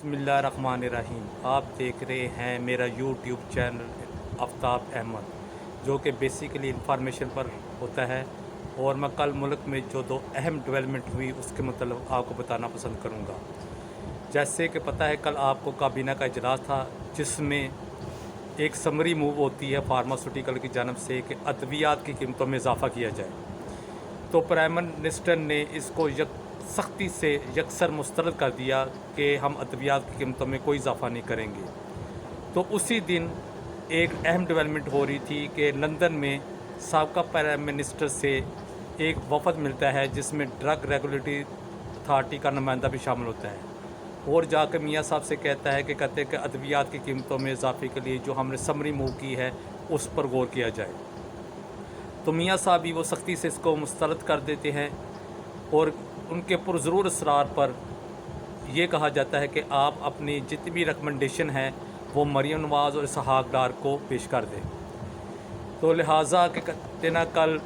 बिस्मिल्लाहिर्रहमानिर्रहीम। आप देख रहे हैं मेरा यूट्यूब चैनल आफ्ताब अहमद, जो कि बेसिकली इंफॉर्मेशन पर होता है। और मैं कल मुल्क में जो दो अहम डेवलपमेंट हुई उसके मतलब आपको बताना पसंद करूँगा। जैसे कि पता है, कल आपको काबीना का इजलास था जिसमें एक समरी मूव होती है फार्मास्यूटिकल की जानब से कि अद्वियात की कीमतों में इजाफ़ा किया जाए। तो प्राइम मिनिस्टर ने इसको सख्ती से यकसर मुस्तरद कर दिया कि हम अद्वियात की कीमतों में कोई इजाफ़ा नहीं करेंगे। तो उसी दिन एक अहम डेवलपमेंट हो रही थी कि लंदन में साबका प्राइम मिनिस्टर से एक वफद मिलता है जिसमें ड्रग रेगुलेटरी अथॉरिटी का नुमाइंदा भी शामिल होता है, और जाकर मियाँ साहब से कहता है कि कहते हैं कि अद्वियात की कीमतों में इजाफे के लिए जो हमने समरी मूव की है उस पर गौर किया जाए। तो मियाँ साहब भी वो सख्ती से इसको मुस्तरद कर देते हैं और उनके पुरज़रूर इसरार पर यह कहा जाता है कि आप अपनी जितनी भी रिकमेंडेशन है वो मरियम नवाज़ और इसहाक डार को पेश कर दें। तो लिहाजा के कहते ना, कल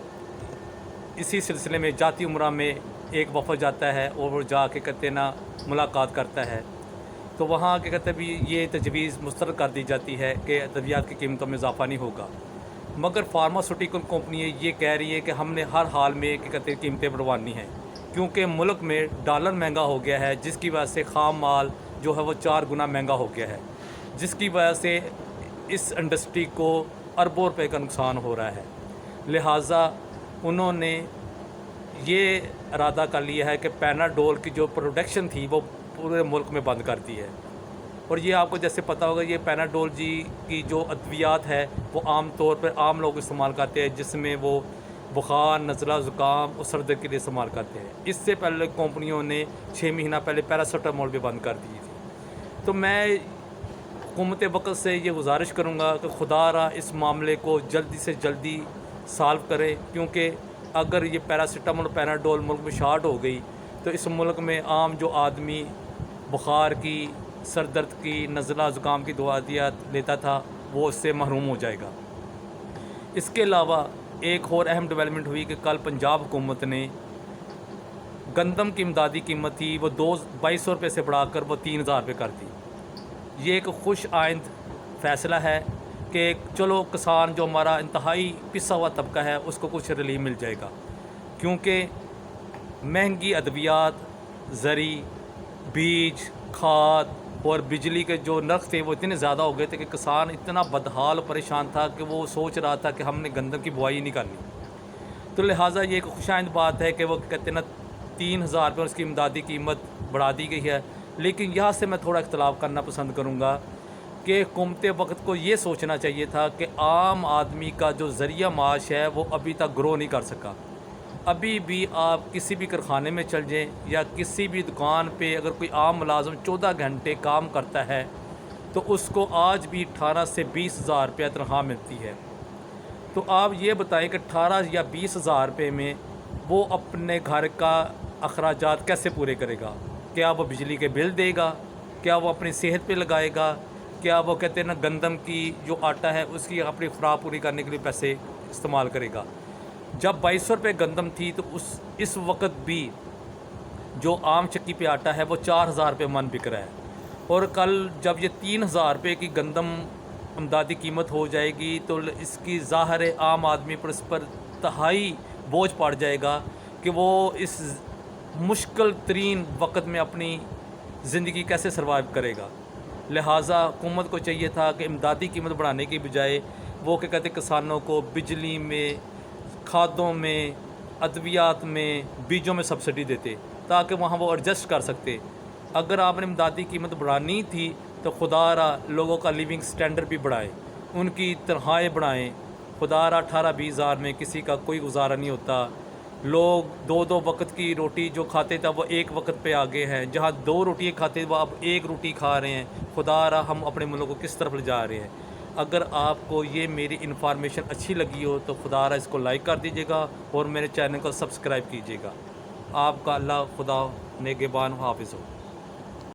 इसी सिलसिले में जाती उम्रा में एक वफ़द जाता है और वो जाके कहते ना मुलाकात करता है। तो वहाँ के कहते भी ये तजवीज़ मुस्तरद कर दी जाती है कि अद्वियात की कीमतों में इजाफ़ा नहीं होगा, मगर फार्मास्यूटिकल कंपनी ये कह रही है कि हमने हर हाल में कि कहते कीमतें बढ़वानी हैं, क्योंकि मुल्क में डॉलर महंगा हो गया है, जिसकी वजह से ख़ाम माल जो है वो 4 गुना महंगा हो गया है, जिसकी वजह से इस इंडस्ट्री को अरबों रुपए का नुकसान हो रहा है। लिहाजा उन्होंने ये इरादा कर लिया है कि पैनाडोल की जो प्रोडक्शन थी वो पूरे मुल्क में बंद कर दी है। और ये आपको जैसे पता होगा, ये पैनाडोल जी की जो अद्वियात है वो आम तौर पर आम लोग इस्तेमाल करते हैं, जिसमें वो बुखार, नज़ला, ज़ुकाम और सर दर्द के लिए इस्तेमाल करते हैं। इससे पहले कंपनियों ने 6 महीना पहले पैरासीटामोल भी बंद कर दी थी। तो मैं हुकूमत वक्त से ये गुजारिश करूँगा कि खुदारा इस मामले को जल्दी से जल्दी सॉल्व करें, क्योंकि अगर ये पैरासीटामोल पैनाडोल मुल्क में शार्ट हो गई तो इस मुल्क में आम जो आदमी बुखार की, सर दर्द की, नज़ला, ज़ुकाम की दवा लेता था वो इससे महरूम हो जाएगा। इसके अलावा एक और अहम डेवलपमेंट हुई कि कल पंजाब हुकूमत ने गंदम की इमदादी कीमत थी वो 2200 रुपये से बढ़ाकर वो 3000 रुपये कर दी। ये एक खुश आइंद फ़ैसला है कि चलो किसान जो हमारा इंतहाई पिसा हुआ तबका है उसको कुछ रिलीफ मिल जाएगा, क्योंकि महंगी अद्वियात, ज़री, बीज, खाद और बिजली के जो नर्ख थे वो इतने ज़्यादा हो गए थे कि किसान इतना बदहाल परेशान था कि वो सोच रहा था कि हमने गंदम की बुआई नहीं करनी। तो लिहाजा ये एक खुशाइंद बात है कि वो कहते ना 3000 रुपये उसकी इमदादी कीमत बढ़ा दी गई है। लेकिन यहाँ से मैं थोड़ा इख्तलाफ करना पसंद करूँगा कि हुकूमत वक्त को ये सोचना चाहिए था कि आम आदमी का जो ज़रिया माश है वो अभी तक ग्रो नहीं कर सका। अभी भी आप किसी भी कारखाने में चल जाएं या किसी भी दुकान पे अगर कोई आम मुलाजम 14 घंटे काम करता है तो उसको आज भी 18 से 20 हज़ार रुपये तनख्वाह मिलती है। तो आप ये बताएं कि 18 या 20 हज़ार रुपये में वो अपने घर का अखराजात कैसे पूरे करेगा? क्या वो बिजली के बिल देगा? क्या वो अपनी सेहत पे लगाएगा? क्या वो कहते हैं ना गंदम की जो आटा है उसकी अपनी खुराक पूरी करने के लिए पैसे इस्तेमाल करेगा? जब 2200 रुपये गंदम थी तो इस वक्त भी जो आम चक्की पे आटा है वो 4000 रुपये मन बिक रहा है। और कल जब ये 3000 रुपये की गंदम इमदादी कीमत हो जाएगी तो इसकी ज़ाहिर है आम आदमी पर इस पर तहाई बोझ पड़ जाएगा कि वो इस मुश्किल तरीन वक्त में अपनी ज़िंदगी कैसे सर्वाइव करेगा। लिहाजा हुकूमत को चाहिए था कि इमदादी कीमत बढ़ाने की बजाय वो क्या कहते किसानों को बिजली में, खादों में, अद्वियात में, बीजों में सब्सिडी देते ताकि वहाँ वो एडजस्ट कर सकते। अगर आपने इमदादी कीमत बढ़ानी थी तो खुदारा लोगों का लिविंग स्टैंडर्ड भी बढ़ाएं, उनकी तनख्वाहें बढ़ाएं। खुदारा 18-20 हज़ार में किसी का कोई गुजारा नहीं होता। लोग 2-2 वक्त की रोटी जो खाते थे वो एक वक्त पे आगे हैं, जहाँ 2 रोटियाँ खाते वो अब 1 रोटी खा रहे हैं। खुदारा हम अपने मुल्क को किस तरफ ले जा रहे हैं। अगर आपको ये मेरी इन्फॉर्मेशन अच्छी लगी हो तो खुदारा इसको लाइक कर दीजिएगा और मेरे चैनल को सब्सक्राइब कीजिएगा। आपका अल्लाह खुदा नेगेबान हाफिज़ हो।